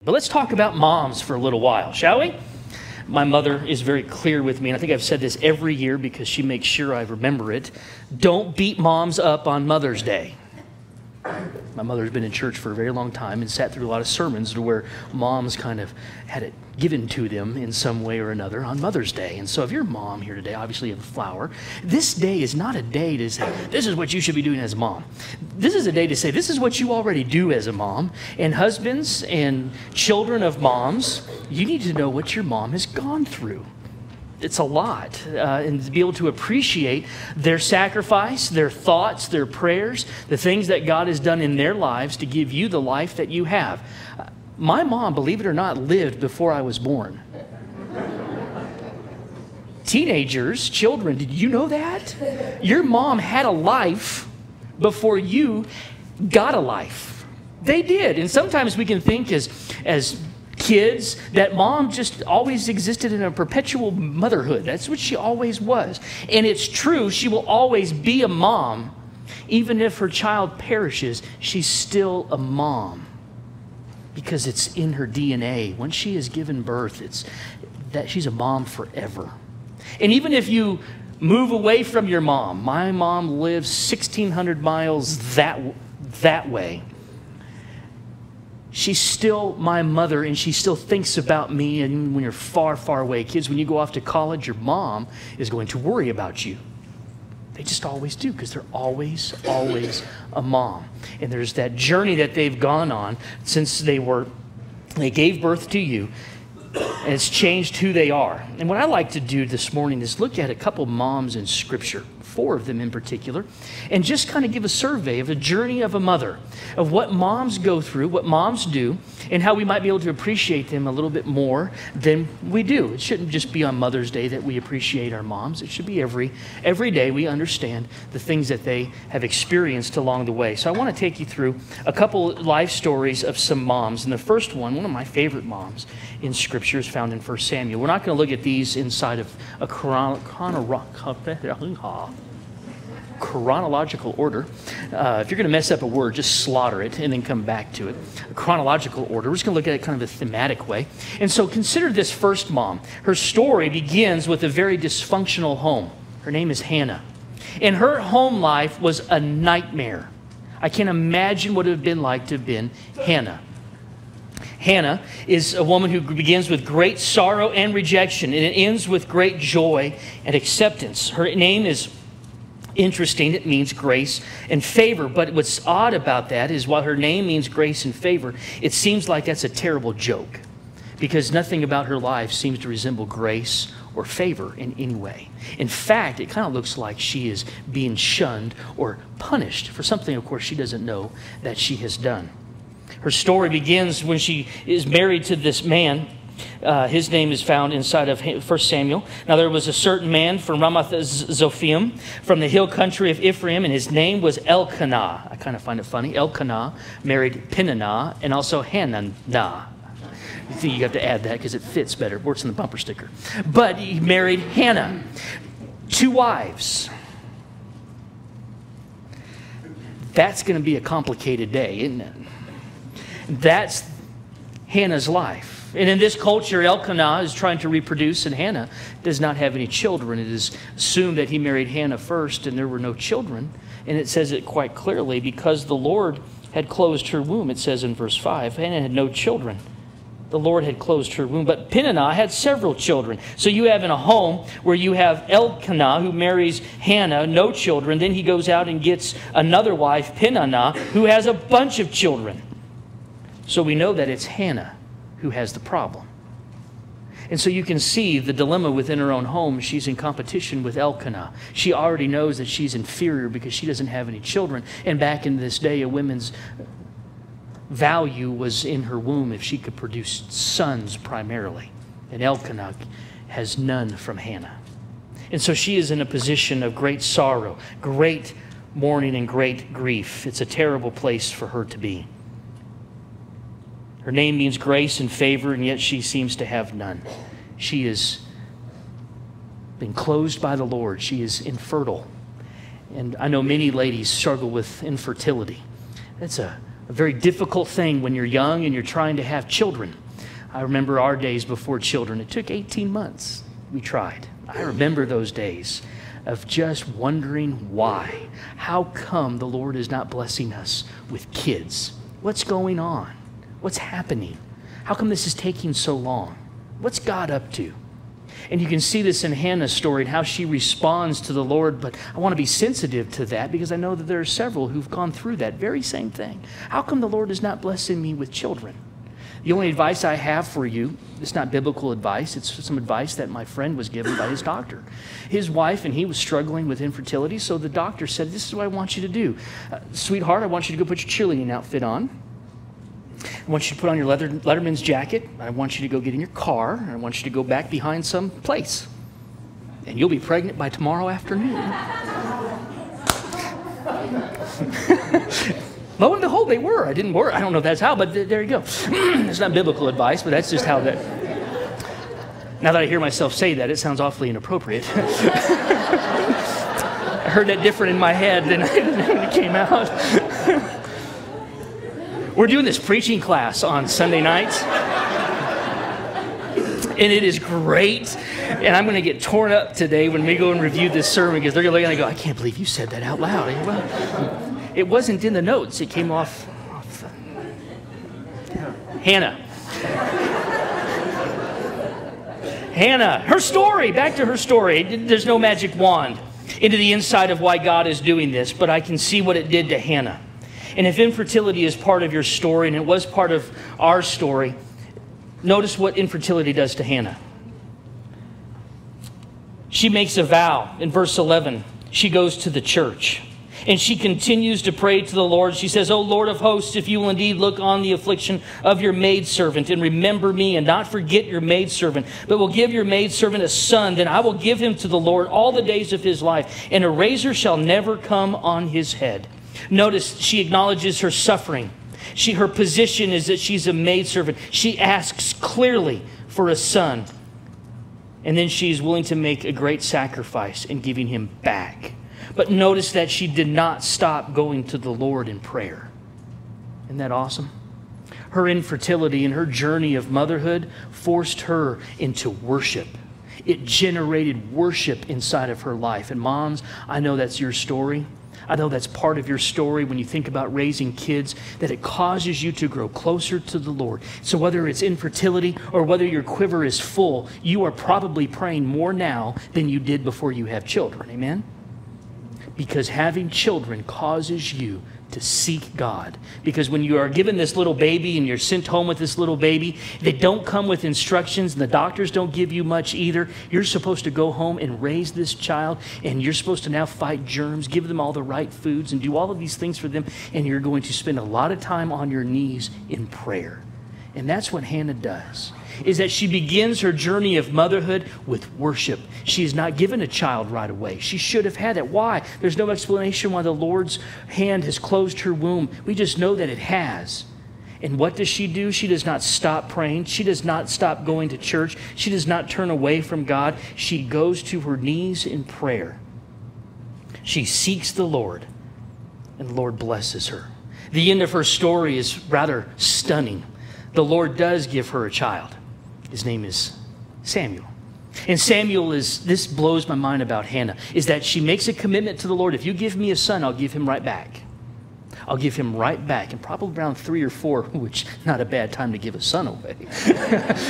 But let's talk about moms for a little while, shall we? My mother is very clear with me, and I think I've said this every year because she makes sure I remember it. Don't beat moms up on Mother's Day. My mother's been in church for a very long time and sat through a lot of sermons to where moms kind of had it given to them in some way or another on Mother's Day. And so if you're a mom here today, obviously you have a flower. This day is not a day to say, this is what you should be doing as a mom. This is a day to say, this is what you already do as a mom. And husbands and children of moms, you need to know what your mom has gone through. It's a lot. And to be able to appreciate their sacrifice, their thoughts, their prayers, the things that God has done in their lives to give you the life that you have. My mom, believe it or not, lived before I was born. Teenagers, children, did you know that? Your mom had a life before you got a life. They did. And sometimes we can think as kids that mom just always existed in a perpetual motherhood. That's what she always was. And it's true, she will always be a mom. Even if her child perishes, she's still a mom because it's in her DNA. When she is given birth, it's that she's a mom forever. And even if you move away from your mom, my mom lives 1,600 miles that way. She's still my mother, and she still thinks about me. And when you're far, far away, kids, when you go off to college, your mom is going to worry about you. They just always do, because they're always a mom. And there's that journey that they've gone on since they gave birth to you, and it's changed who they are. And what I like to do this morning is look at a couple moms in Scripture, 4 of them in particular, and just kind of give a survey of the journey of a mother, of what moms go through, what moms do, and how we might be able to appreciate them a little bit more than we do. It shouldn't just be on Mother's Day that we appreciate our moms. It should be every day we understand the things that they have experienced along the way. So I want to take you through a couple life stories of some moms. And the first one of my favorite moms in Scripture is found in 1 Samuel. We're not going to look at these inside of a chronological order. If you're going to mess up a word, just slaughter it and then come back to it. A chronological order. We're just going to look at it kind of a thematic way. And so consider this first mom. Her story begins with a very dysfunctional home. Her name is Hannah. And her home life was a nightmare. I can't imagine what it would have been like to have been Hannah. Hannah is a woman who begins with great sorrow and rejection, and it ends with great joy and acceptance. Her name is interesting. It means grace and favor. But what's odd about that is while her name means grace and favor, it seems like that's a terrible joke, because nothing about her life seems to resemble grace or favor in any way. In fact, it kind of looks like she is being shunned or punished for something, of course, she doesn't know that she has done. Her story begins when she is married to this man. His name is found inside of 1 Samuel. Now there was a certain man from Ramath-Zophim, from the hill country of Ephraim, and his name was Elkanah. I kind of find it funny. Elkanah married Peninnah and also Hananiah. You have to add that because it fits better. It works in the bumper sticker. But he married Hannah. 2 wives. That's going to be a complicated day, isn't it? That's Hannah's life. And in this culture, Elkanah is trying to reproduce, and Hannah does not have any children. It is assumed that he married Hannah first, and there were no children. And it says it quite clearly, because the Lord had closed her womb. It says in verse 5, Hannah had no children. The Lord had closed her womb. But Peninnah had several children. So you have in a home where you have Elkanah, who marries Hannah, no children. Then he goes out and gets another wife, Peninnah, who has a bunch of children. So we know that it's Hannah who has the problem. And so you can see the dilemma within her own home. She's in competition with Elkanah. She already knows that she's inferior because she doesn't have any children. And back in this day, a woman's value was in her womb if she could produce sons primarily. And Elkanah has none from Hannah. And so she is in a position of great sorrow, great mourning, and great grief. It's a terrible place for her to be. Her name means grace and favor, and yet she seems to have none. She has been closed by the Lord. She is infertile. And I know many ladies struggle with infertility. It's a a very difficult thing when you're young and you're trying to have children. I remember our days before children. It took 18 months. We tried. I remember those days of just wondering why. How come the Lord is not blessing us with kids? What's going on? What's happening? How come this is taking so long? What's God up to? And you can see this in Hannah's story and how she responds to the Lord, but I want to be sensitive to that because I know that there are several who've gone through that very same thing. How come the Lord is not blessing me with children? The only advice I have for you, it's not biblical advice, it's some advice that my friend was given by his doctor. His wife and he was struggling with infertility, so the doctor said, this is what I want you to do. Sweetheart, I want you to go put your cheerleading outfit on. I want you to put on your Letterman's jacket. I want you to go get in your car. And I want you to go back behind some place. And you'll be pregnant by tomorrow afternoon. Lo and behold, they were. I didn't worry. I don't know if that's how, but there you go. It's not biblical advice, but that's just how that... Now that I hear myself say that, it sounds awfully inappropriate. I heard that different in my head than when it came out. We're doing this preaching class on Sunday nights. And it is great. And I'm going to get torn up today when we go and review this sermon because they're going to look at it and go, I can't believe you said that out loud. Well, it wasn't in the notes. It came off Hannah. Hannah, her story, back to her story. There's no magic wand into the inside of why God is doing this, but I can see what it did to Hannah. And if infertility is part of your story, and it was part of our story, notice what infertility does to Hannah. She makes a vow. In verse 11, she goes to the church. And she continues to pray to the Lord. She says, O Lord of hosts, if you will indeed look on the affliction of your maidservant and remember me and not forget your maidservant, but will give your maidservant a son, then I will give him to the Lord all the days of his life, and a razor shall never come on his head. Notice she acknowledges her suffering. Her position is that she's a maidservant. She asks clearly for a son. And then she's willing to make a great sacrifice in giving him back. But notice that she did not stop going to the Lord in prayer. Isn't that awesome? Her infertility and her journey of motherhood forced her into worship. It generated worship inside of her life. And moms, I know that's your story. I know that's part of your story when you think about raising kids, that it causes you to grow closer to the Lord. So whether it's infertility or whether your quiver is full, you are probably praying more now than you did before you have children. Amen? Because having children causes you to seek God. Because when you are given this little baby and you're sent home with this little baby, they don't come with instructions and the doctors don't give you much either. You're supposed to go home and raise this child, and you're supposed to now fight germs, give them all the right foods, and do all of these things for them, and you're going to spend a lot of time on your knees in prayer. And that's what Hannah does, is that she begins her journey of motherhood with worship. She is not given a child right away. She should have had it. Why? There's no explanation why the Lord's hand has closed her womb. We just know that it has. And what does she do? She does not stop praying. She does not stop going to church. She does not turn away from God. She goes to her knees in prayer. She seeks the Lord, and the Lord blesses her. The end of her story is rather stunning. The Lord does give her a child. His name is Samuel. And Samuel this blows my mind about Hannah, is that she makes a commitment to the Lord. If you give me a son, I'll give him right back. I'll give him right back. And probably around 3 or 4, which not a bad time to give a son away.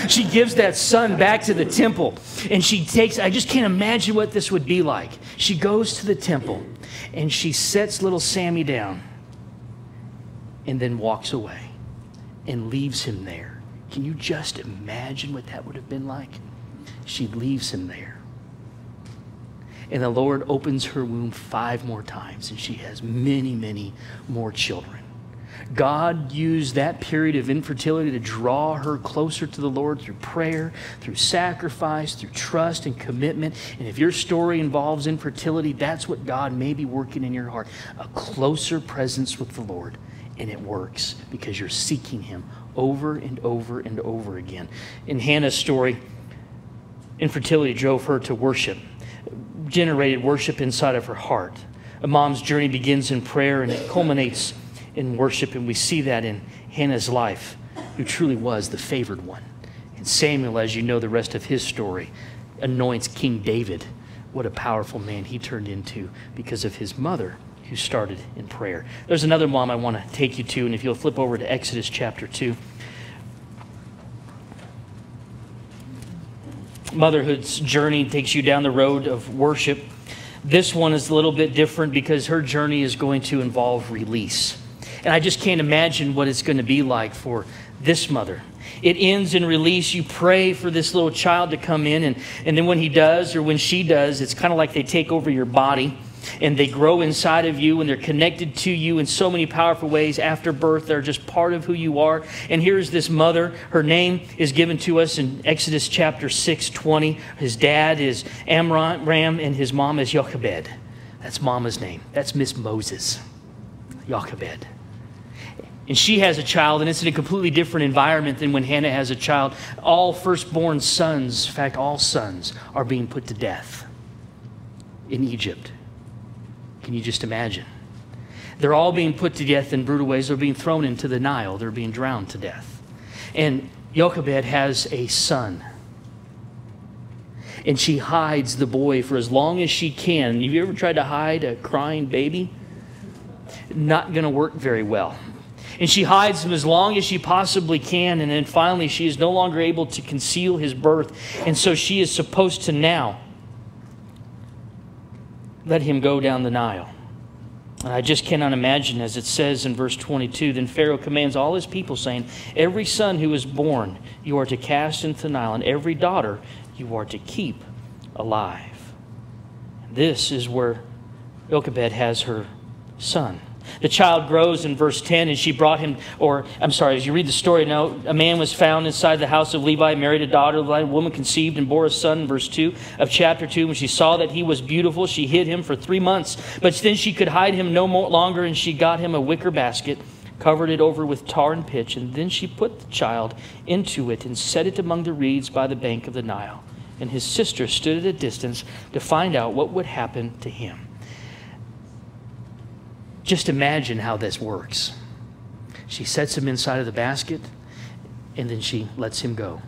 She gives that son back to the temple. And she takes, I just can't imagine what this would be like. She goes to the temple and she sets little Sammy down and then walks away and leaves him there. Can you just imagine what that would have been like? She leaves him there. And the Lord opens her womb 5 more times, and she has many, many more children. God used that period of infertility to draw her closer to the Lord through prayer, through sacrifice, through trust and commitment. And if your story involves infertility, that's what God may be working in your heart, a closer presence with the Lord. And it works because you're seeking him over and over and over again. In Hannah's story, infertility drove her to worship, generated worship inside of her heart. A mom's journey begins in prayer and it culminates in worship, and we see that in Hannah's life, who truly was the favored one. And Samuel, as you know the rest of his story, anoints King David. What a powerful man he turned into because of his mother, who started in prayer. There's another mom I want to take you to, and if you'll flip over to Exodus chapter 2. Motherhood's journey takes you down the road of worship. This one is a little bit different because her journey is going to involve release. And I just can't imagine what it's going to be like for this mother. It ends in release. You pray for this little child to come in, and then when he does, or when she does, it's kind of like they take over your body and they grow inside of you, and they're connected to you in so many powerful ways. After birth, they're just part of who you are. And here's this mother. Her name is given to us in Exodus chapter 6:20. His dad is Amram, and his mom is Jochebed. That's mama's name. That's Miss Moses, Jochebed. And she has a child, and it's in a completely different environment than when Hannah has a child. All firstborn sons, in fact, all sons, are being put to death in Egypt. Can you just imagine? They're all being put to death in brutal ways. They're being thrown into the Nile. They're being drowned to death. And Jochebed has a son. And she hides the boy for as long as she can. Have you ever tried to hide a crying baby? Not going to work very well. And she hides him as long as she possibly can. And then finally, she is no longer able to conceal his birth. And so she is supposed to now let him go down the Nile. And I just cannot imagine, as it says in verse 22, then Pharaoh commands all his people, saying, every son who is born you are to cast into the Nile, and every daughter you are to keep alive. This is where Jochebed has her son. The child grows in verse 10, and she brought him, as you read the story now, a man was found inside the house of Levi, married a daughter of Levi. A woman conceived and bore a son, in verse 2 of chapter 2. When she saw that he was beautiful, she hid him for 3 months. But then she could hide him no more longer, and she got him a wicker basket, covered it over with tar and pitch, and then she put the child into it and set it among the reeds by the bank of the Nile. And his sister stood at a distance to find out what would happen to him. Just imagine how this works. She sets him inside of the basket, and then she lets him go.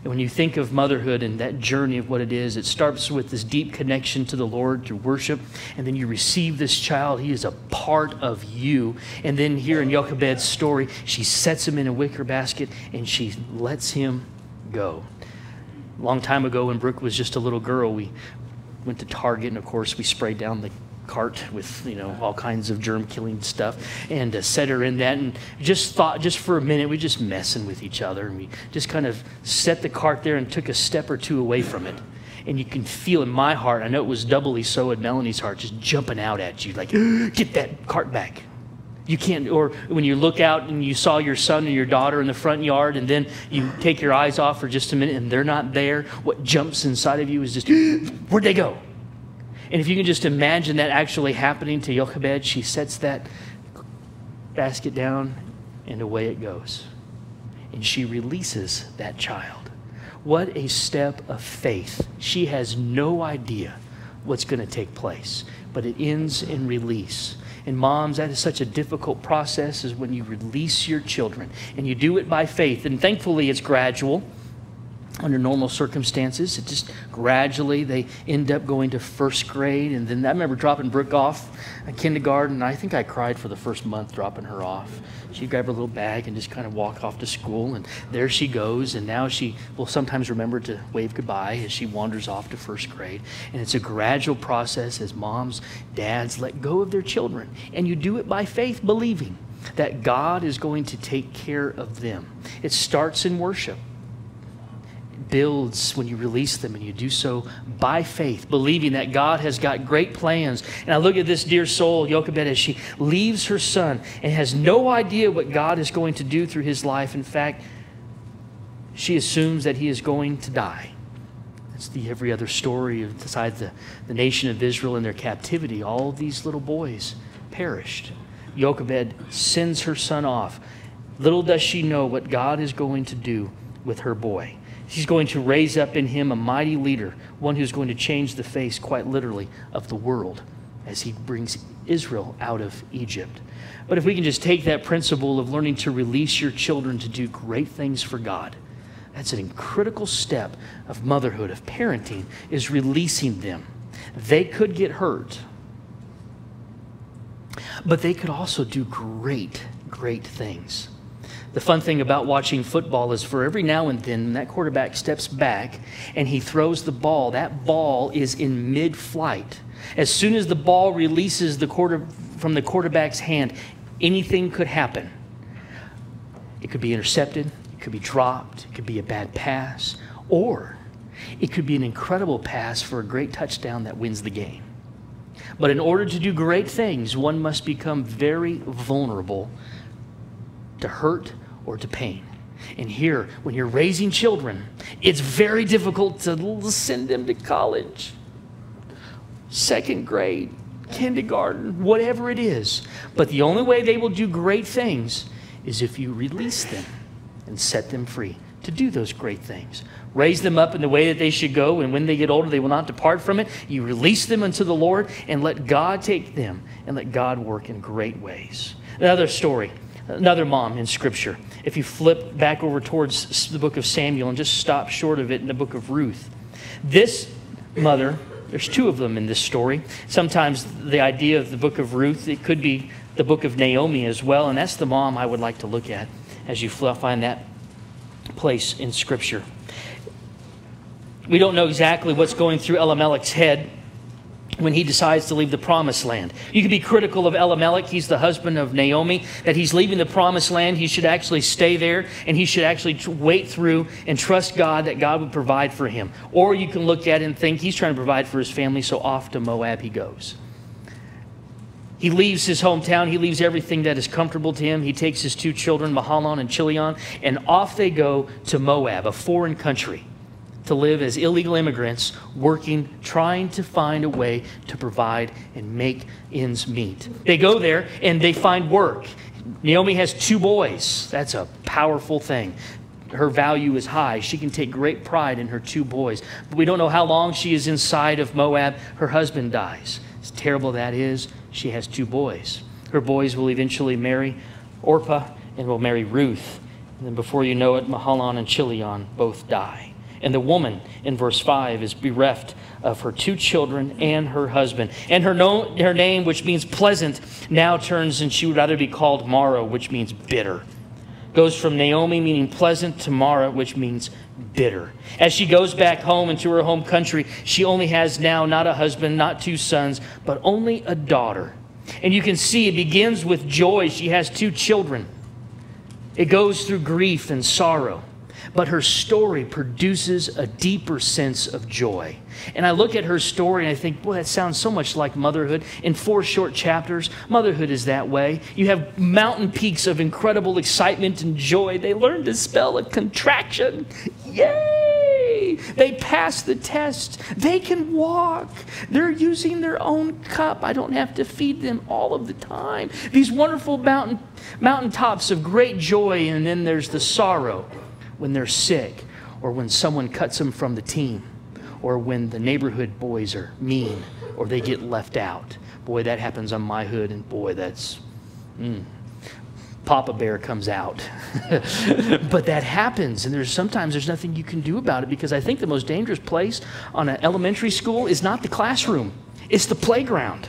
And when you think of motherhood and that journey of what it is, it starts with this deep connection to the Lord through worship, and then you receive this child. He is a part of you. And then here in Jochebed's story, she sets him in a wicker basket, and she lets him go. A long time ago, when Brooke was just a little girl, we went to Target, and of course we sprayed down the cart with all kinds of germ-killing stuff, and set her in that, and just for a minute, we just messing with each other, and we just kind of set the cart there and took a step or two away from it. And you can feel in my heart, I know it was doubly so in Melanie's heart, just jumping out at you like, get that cart back. You can't, or when you look out and you saw your son and your daughter in the front yard, and then you take your eyes off for just a minute and they're not there, what jumps inside of you is just, where'd they go? And if you can just imagine that actually happening to Jochebed, she sets that basket down and away it goes. And she releases that child. What a step of faith. She has no idea what's going to take place, but it ends in release. And moms, that is such a difficult process, is when you release your children. And you do it by faith. And thankfully it's gradual. Under normal circumstances, it just gradually, they end up going to first grade. And then I remember dropping Brooke off at kindergarten. I think I cried for the first month dropping her off. She'd grab her little bag and just kind of walk off to school. And there she goes. And now she will sometimes remember to wave goodbye as she wanders off to first grade. And it's a gradual process as moms, dads let go of their children. And you do it by faith, believing that God is going to take care of them. It starts in worship. Builds when you release them, and you do so by faith, believing that God has got great plans. And I look at this dear soul, Jochebed, as she leaves her son and has no idea what God is going to do through his life. In fact, she assumes that he is going to die. That's every other story besides the nation of Israel and their captivity. All of these little boys perished. Jochebed sends her son off. Little does she know what God is going to do with her boy. She's going to raise up in him a mighty leader, one who's going to change the face, quite literally, of the world as he brings Israel out of Egypt. But if we can just take that principle of learning to release your children to do great things for God, that's an critical step of motherhood, of parenting, is releasing them. They could get hurt, but they could also do great, great things. The fun thing about watching football is for every now and then, when that quarterback steps back and he throws the ball, that ball is in mid-flight. As soon as the ball releases from the quarterback's hand, anything could happen. It could be intercepted, it could be dropped, it could be a bad pass, or it could be an incredible pass for a great touchdown that wins the game. But in order to do great things, one must become very vulnerable to hurt or to pain. And here, when you're raising children, it's very difficult to send them to college, second grade, kindergarten, whatever it is. But the only way they will do great things is if you release them and set them free to do those great things. Raise them up in the way that they should go, and when they get older, they will not depart from it. You release them unto the Lord and let God take them and let God work in great ways. Another story, another mom in Scripture. If you flip back over towards the book of Samuel and just stop short of it in the book of Ruth. This mother, there's two of them in this story. Sometimes the idea of the book of Ruth, it could be the book of Naomi as well, and that's the mom I would like to look at as you find that place in Scripture. We don't know exactly what's going through Elimelech's head when he decides to leave the promised land. You can be critical of Elimelech. He's the husband of Naomi, that he's leaving the promised land. He should actually stay there, and he should actually wait through and trust God that God would provide for him. Or you can look at it and think he's trying to provide for his family, so off to Moab he goes. He leaves his hometown. He leaves everything that is comfortable to him. He takes his two children, Mahlon and Chilion, and off they go to Moab, a foreign country, to live as illegal immigrants, working, trying to find a way to provide and make ends meet. They go there and they find work. Naomi has two boys. That's a powerful thing. Her value is high. She can take great pride in her two boys. But we don't know how long she is inside of Moab. Her husband dies. As terrible that is, she has two boys. Her boys will eventually marry Orpah and will marry Ruth. And then before you know it, Mahlon and Chilion both die. And the woman in verse 5 is bereft of her two children and her husband. And her name, which means pleasant, now turns, and she would rather be called Mara, which means bitter. Goes from Naomi, meaning pleasant, to Mara, which means bitter. As she goes back home into her home country, she only has now not a husband, not two sons, but only a daughter. And you can see it begins with joy. She has two children. It goes through grief and sorrow. But her story produces a deeper sense of joy. And I look at her story and I think, boy, that sounds so much like motherhood. In 4 short chapters, motherhood is that way. You have mountain peaks of incredible excitement and joy. They learn to spell a contraction. Yay! They pass the test. They can walk. They're using their own cup. I don't have to feed them all of the time. These wonderful mountaintops of great joy, and then there's the sorrow when they're sick, or when someone cuts them from the team, or when the neighborhood boys are mean, or they get left out. Boy, that happens on my hood, and boy, that's... Papa Bear comes out. But that happens, and sometimes there's nothing you can do about it, because I think the most dangerous place on an elementary school is not the classroom. It's the playground.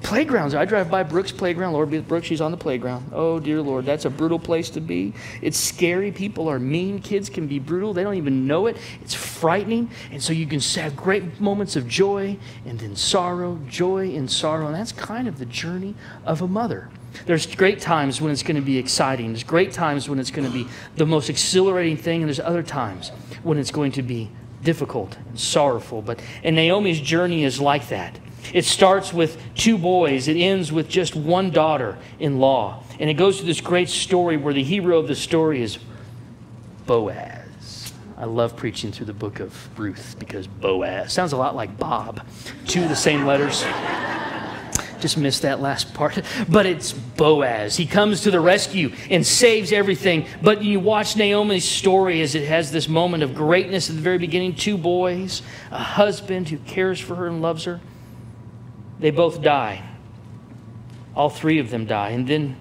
Playgrounds. I drive by Brooks' playground. Lord be with Brooks, she's on the playground. Oh, dear Lord, that's a brutal place to be. It's scary. People are mean. Kids can be brutal. They don't even know it. It's frightening. And so you can have great moments of joy and then sorrow, joy and sorrow. And that's kind of the journey of a mother. There's great times when it's going to be exciting. There's great times when it's going to be the most exhilarating thing. And there's other times when it's going to be difficult and sorrowful. And Naomi's journey is like that. It starts with 2 boys. It ends with just 1 daughter-in-law. And it goes through this great story where the hero of the story is Boaz. I love preaching through the book of Ruth because Boaz sounds a lot like Bob. 2 of the same letters. Just missed that last part. But it's Boaz. He comes to the rescue and saves everything. But you watch Naomi's story as it has this moment of greatness at the very beginning. 2 boys, a husband who cares for her and loves her. They both die. All three of them die. And then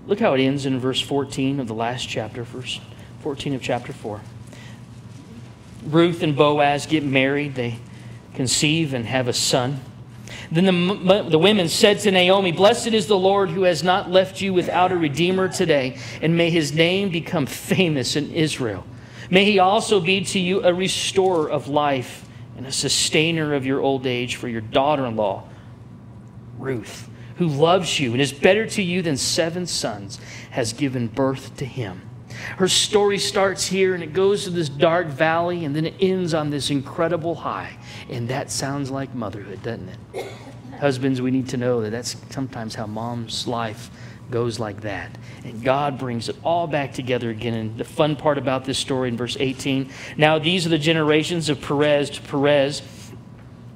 look how it ends in verse 14 of the last chapter, verse 14 of chapter 4. Ruth and Boaz get married. They conceive and have a son. Then the women said to Naomi, "Blessed is the Lord who has not left you without a redeemer today, and may his name become famous in Israel. May he also be to you a restorer of life and a sustainer of your old age for your daughter-in-law, Ruth, who loves you and is better to you than 7 sons, has given birth to him." Her story starts here and it goes to this dark valley and then it ends on this incredible high. And that sounds like motherhood, doesn't it? Husbands, we need to know that that's sometimes how mom's life goes like that. And God brings it all back together again. And the fun part about this story in verse 18, now these are the generations of Perez to Perez,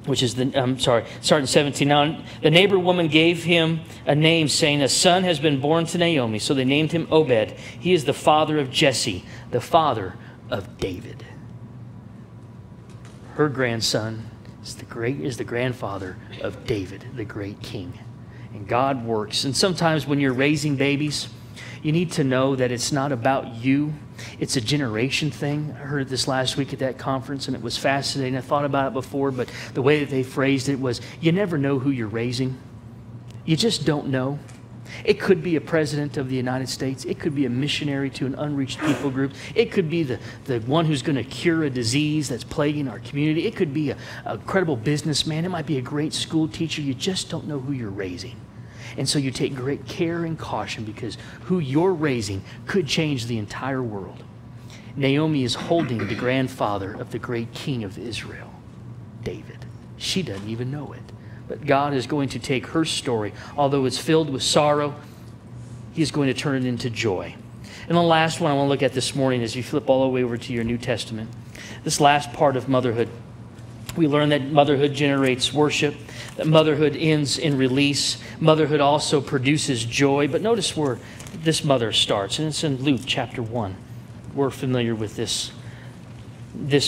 which is starting 17. Now, the neighbor woman gave him a name, saying, "A son has been born to Naomi." So they named him Obed. He is the father of Jesse, the father of David. Her grandson is the grandfather of David, the great king. And God works. And sometimes when you're raising babies, you need to know that it's not about you. It's a generation thing. I heard this last week at that conference, and it was fascinating. I thought about it before, but the way that they phrased it was, you never know who you're raising. You just don't know. It could be a president of the United States. It could be a missionary to an unreached people group. It could be the one who's going to cure a disease that's plaguing our community. It could be a credible businessman. It might be a great school teacher. You just don't know who you're raising. And so you take great care and caution because who you're raising could change the entire world. Naomi is holding the grandfather of the great king of Israel, David. She doesn't even know it. But God is going to take her story, although it's filled with sorrow, He's going to turn it into joy. And the last one I want to look at this morning as you flip all the way over to your New Testament, this last part of motherhood. We learn that motherhood generates worship, that motherhood ends in release. Motherhood also produces joy. But notice where this mother starts, and it's in Luke chapter 1. We're familiar with this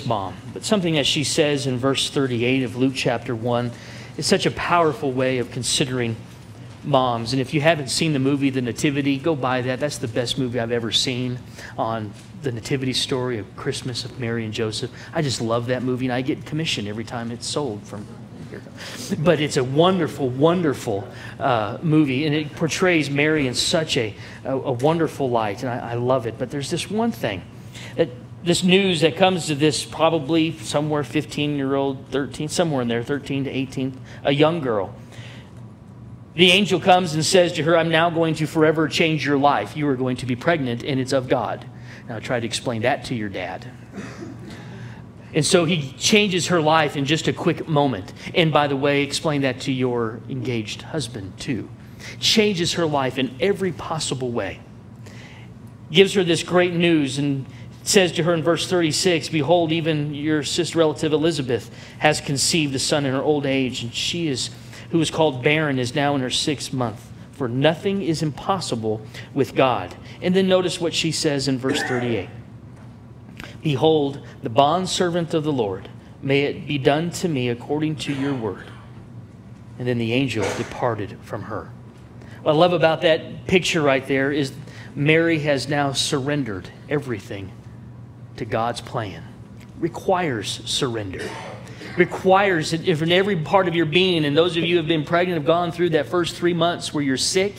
mom. But something that she says in verse 38 of Luke chapter 1 is such a powerful way of considering moms. And if you haven't seen the movie The Nativity, go buy that. That's the best movie I've ever seen on the nativity story of Christmas of Mary and Joseph. I just love that movie, and I get commission every time it's sold from here. But it's a wonderful, wonderful movie, and it portrays Mary in such a wonderful light, and I love it. But there's this one thing, that this news that comes to this probably somewhere 15-year-old, 13, somewhere in there, 13 to 18, a young girl. The angel comes and says to her, "I'm now going to forever change your life. You are going to be pregnant, and it's of God." Now, try to explain that to your dad. And so he changes her life in just a quick moment. And by the way, explain that to your engaged husband too. Changes her life in every possible way. Gives her this great news and says to her in verse 36, "Behold, even your sister relative Elizabeth has conceived a son in her old age, and she who is called barren is now in her 6th month. For nothing is impossible with God." And then notice what she says in verse 38. "Behold, the bondservant of the Lord, may it be done to me according to your word." And then the angel departed from her. What I love about that picture right there is Mary has now surrendered everything to God's plan. Requires surrender. Requires it in every part of your being. And those of you who have been pregnant have gone through that first 3 months where you're sick.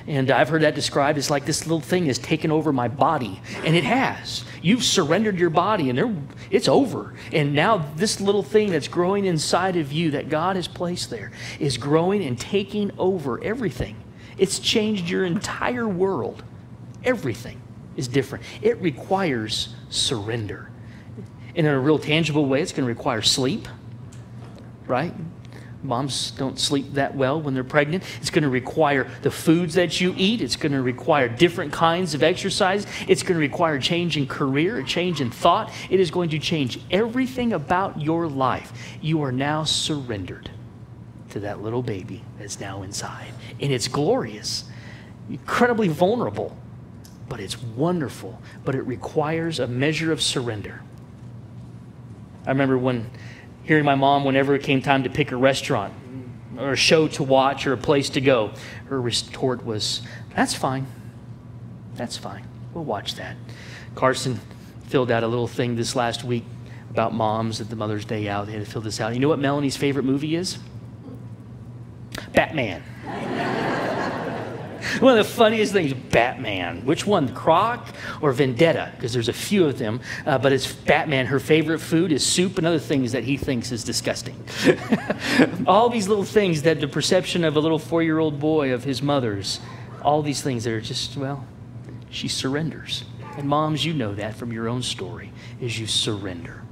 And I've heard that described as like this little thing has taken over my body. And it has. You've surrendered your body and it's over. And now this little thing that's growing inside of you that God has placed there is growing and taking over everything. It's changed your entire world. Everything is different. It requires surrender. And in a real tangible way, it's going to require sleep, right? Moms don't sleep that well when they're pregnant. It's going to require the foods that you eat. It's going to require different kinds of exercise. It's going to require a change in career, a change in thought. It is going to change everything about your life. You are now surrendered to that little baby that's now inside. And it's glorious, incredibly vulnerable, but it's wonderful. But it requires a measure of surrender. I remember hearing my mom, whenever it came time to pick a restaurant, or a show to watch or a place to go. Her retort was, that's fine. That's fine. We'll watch that. Carson filled out a little thing this last week about moms at the Mother's Day out. They had to fill this out. You know what Melanie's favorite movie is? Batman. One of the funniest things, Batman. Which one, Croc or Vendetta? Because there's a few of them, but it's Batman. Her favorite food is soup and other things that he thinks is disgusting. All these little things that the perception of a little 4-year-old boy of his mother's, all these things that are just, well, she surrenders. And moms, you know that from your own story, is you surrender.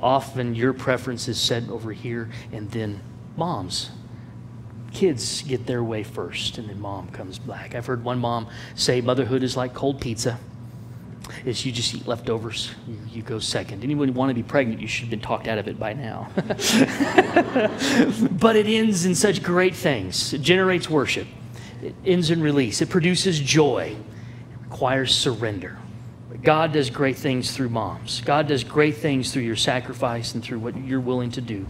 Often your preference is set over here, and then moms. Kids get their way first, and then mom comes back. I've heard one mom say motherhood is like cold pizza. Is you just eat leftovers. You go second. Anyone who want to be pregnant, you should have been talked out of it by now. But it ends in such great things. It generates worship. It ends in release. It produces joy. It requires surrender. God does great things through moms. God does great things through your sacrifice and through what you're willing to do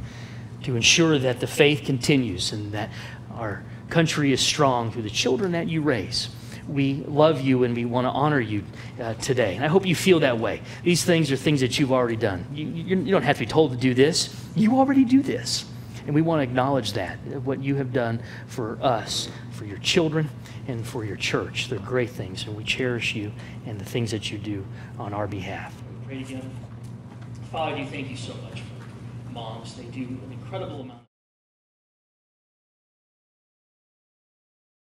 to ensure that the faith continues and that our country is strong through the children that you raise. We love you and we want to honor you today. And I hope you feel that way. These things are things that you've already done. You don't have to be told to do this. You already do this. And we want to acknowledge that, what you have done for us, for your children, and for your church. They're great things, and we cherish you and the things that you do on our behalf. Pray together. Father, I do thank you so much for moms. They do an incredible amount.